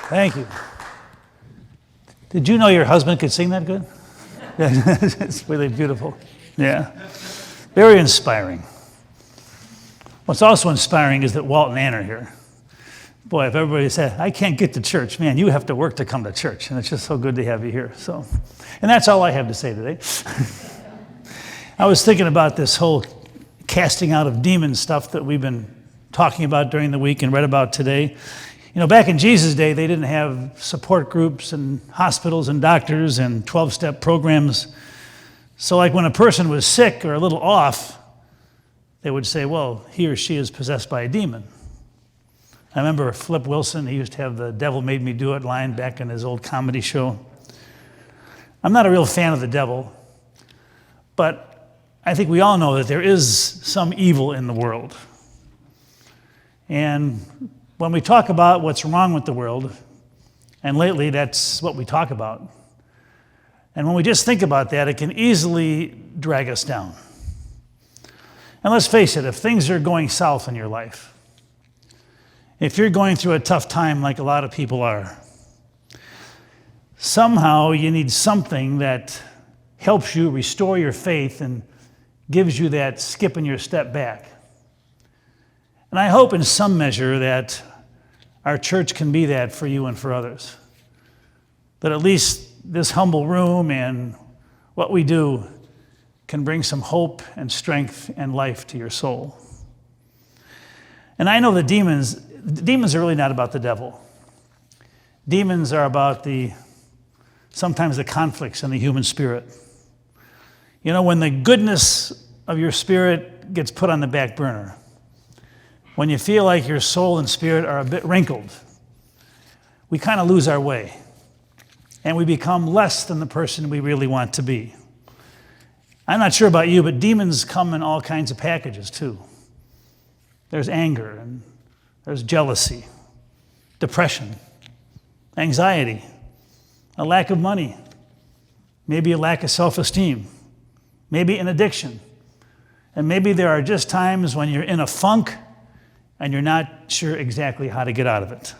Thank you. Did you know your husband could sing that good? It's really beautiful. Yeah. Very inspiring. What's also inspiring is that Walt and Ann are here. Boy, if everybody said, I can't get to church, man, you have to work to come to church. And it's just so good to have you here. And that's all I have to say today. I was thinking about this whole casting out of demons stuff that we've been talking about during the week and read about today. You know, back in Jesus' day, they didn't have support groups and hospitals and doctors and 12-step programs. So like when a person was sick or a little off, they would say, well, he or she is possessed by a demon. I remember Flip Wilson, he used to have the devil made me do it line back in his old comedy show. I'm not a real fan of the devil, but I think we all know that there is some evil in the world. And when we talk about what's wrong with the world, and lately that's what we talk about, and when we just think about that, it can easily drag us down. And let's face it, if things are going south in your life, if you're going through a tough time like a lot of people are, somehow you need something that helps you restore your faith and gives you that skip in your step back. And I hope in some measure that our church can be that for you and for others. That at least this humble room and what we do can bring some hope and strength and life to your soul. And I know the demons are really not about the devil. Demons are about sometimes the conflicts in the human spirit. You know, when the goodness of your spirit gets put on the back burner, when you feel like your soul and spirit are a bit wrinkled, we kind of lose our way. And we become less than the person we really want to be. I'm not sure about you, but demons come in all kinds of packages too. There's anger, and there's jealousy, depression, anxiety, a lack of money, maybe a lack of self-esteem, maybe an addiction. And maybe there are just times when you're in a funk and you're not sure exactly how to get out of it.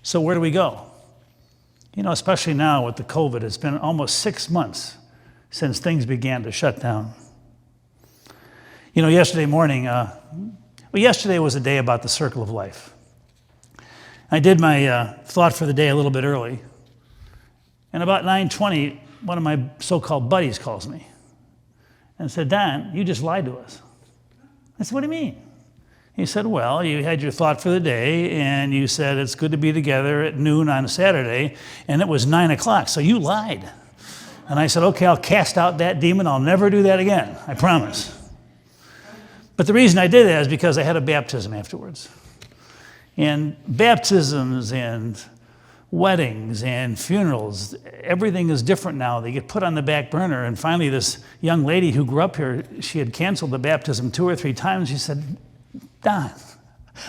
So where do we go? You know, especially now with the COVID, it's been almost 6 months since things began to shut down. You know, yesterday morning, yesterday was a day about the circle of life. I did my thought for the day a little bit early. And about 9:20, one of my so-called buddies calls me and said, Don, you just lied to us. I said, what do you mean? He said, well, you had your thought for the day, and you said it's good to be together at noon on a Saturday, and it was 9 o'clock, so you lied. And I said, okay, I'll cast out that demon. I'll never do that again, I promise. But the reason I did that is because I had a baptism afterwards. And baptisms and weddings and funerals, everything is different now. They get put on the back burner, and finally this young lady who grew up here, she had canceled the baptism 2 or 3 times. She said, Don,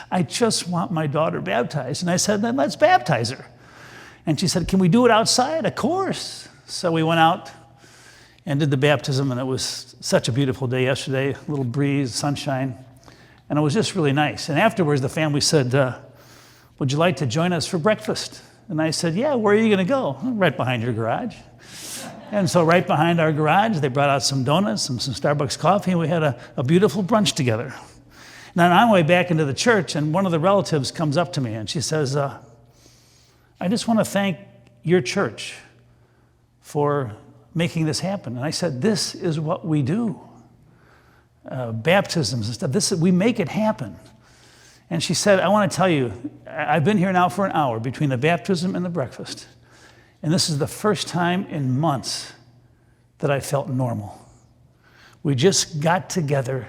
I just want my daughter baptized. And I said, then let's baptize her. And she said, can we do it outside? Of course. So we went out and did the baptism, and it was such a beautiful day yesterday, a little breeze, sunshine, and it was just really nice. And afterwards, the family said, would you like to join us for breakfast? And I said, yeah, where are you going to go? Right behind your garage. And so right behind our garage, they brought out some donuts, some Starbucks coffee, and we had a beautiful brunch together. Now, on my way back into the church, and one of the relatives comes up to me, and she says, I just want to thank your church for making this happen. And I said, this is what we do. Baptisms and stuff, we make it happen. And she said, I want to tell you, I've been here now for an hour between the baptism and the breakfast, and this is the first time in months that I felt normal. We just got together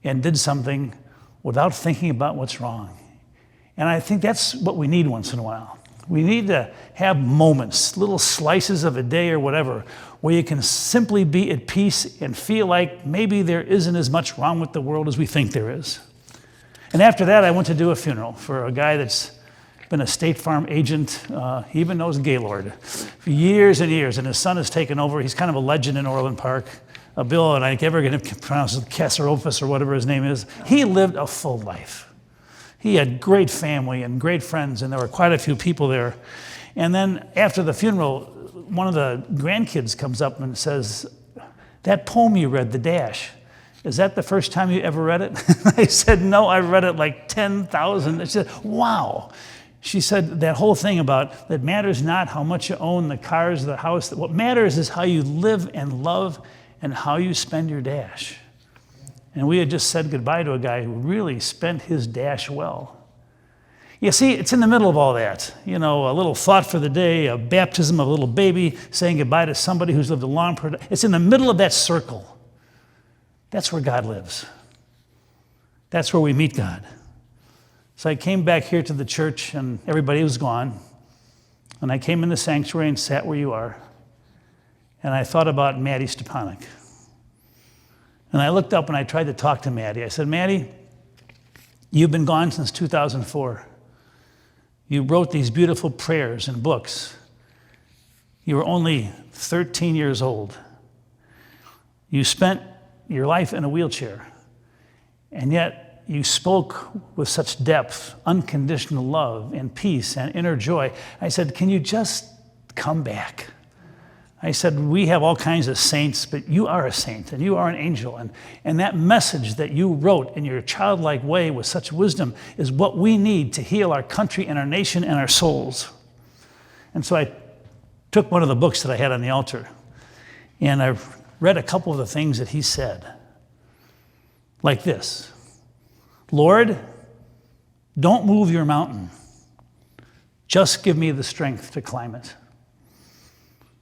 and did something without thinking about what's wrong. And I think that's what we need once in a while. We need to have moments, little slices of a day or whatever, where you can simply be at peace and feel like maybe there isn't as much wrong with the world as we think there is. And after that, I went to do a funeral for a guy that's been a State Farm agent. He even knows Gaylord for years and years, and his son has taken over. He's kind of a legend in Orland Park. Bill, and I never get him pronounced Casaropoulos or whatever his name is. He lived a full life. He had great family and great friends, and there were quite a few people there. And then after the funeral, one of the grandkids comes up and says, "That poem you read, The Dash, is that the first time you ever read it?" I said, "No, I read it like 10,000. She said, "Wow." She said that whole thing about that matters not how much you own, the cars, the house. What matters is how you live and love and how you spend your dash. And we had just said goodbye to a guy who really spent his dash well. You see, it's in the middle of all that. You know, a little thought for the day, a baptism of a little baby, saying goodbye to somebody who's lived a long period. It's in the middle of that circle. That's where God lives. That's where we meet God. So I came back here to the church, and everybody was gone. And I came in the sanctuary and sat where you are. And I thought about Maddie Stepanek. And I looked up and I tried to talk to Maddie. I said, "Maddie, you've been gone since 2004. You wrote these beautiful prayers and books. You were only 13 years old. You spent your life in a wheelchair. And yet you spoke with such depth, unconditional love and peace and inner joy." I said, "Can you just come back?" I said, "We have all kinds of saints, but you are a saint and you are an angel. And that message that you wrote in your childlike way with such wisdom is what we need to heal our country and our nation and our souls." And so I took one of the books that I had on the altar and I read a couple of the things that he said. Like this: "Lord, don't move your mountain. Just give me the strength to climb it.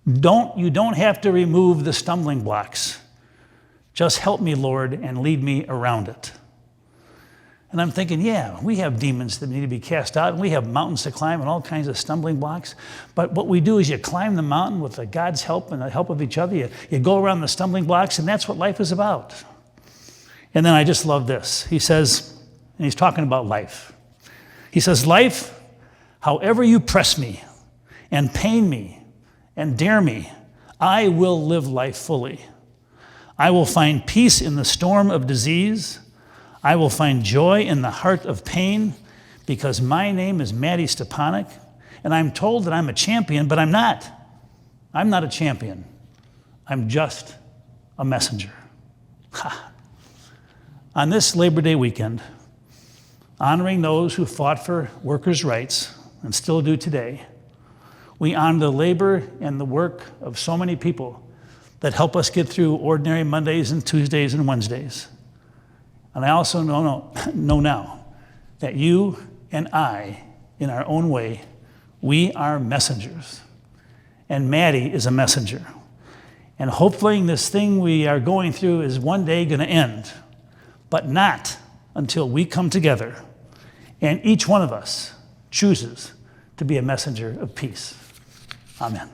You don't have to remove the stumbling blocks. Just help me, Lord, and lead me around it." And I'm thinking, yeah, we have demons that need to be cast out, and we have mountains to climb and all kinds of stumbling blocks. But what we do is you climb the mountain with God's help and the help of each other. You go around the stumbling blocks, and that's what life is about. And then I just love this. He says, and he's talking about life. He says, "Life, however you press me and pain me and dare me, I will live life fully. I will find peace in the storm of disease. I will find joy in the heart of pain, because my name is Maddie Stepanek, and I'm told that I'm a champion, but I'm not. I'm not a champion. I'm just a messenger." Ha. On this Labor Day weekend, honoring those who fought for workers' rights and still do today, we honor the labor and the work of so many people that help us get through ordinary Mondays and Tuesdays and Wednesdays. And I also know now that you and I, in our own way, we are messengers. And Maddie is a messenger. And hopefully this thing we are going through is one day going to end, but not until we come together and each one of us chooses to be a messenger of peace. Amen.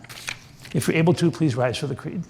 If you're able to, please rise for the creed.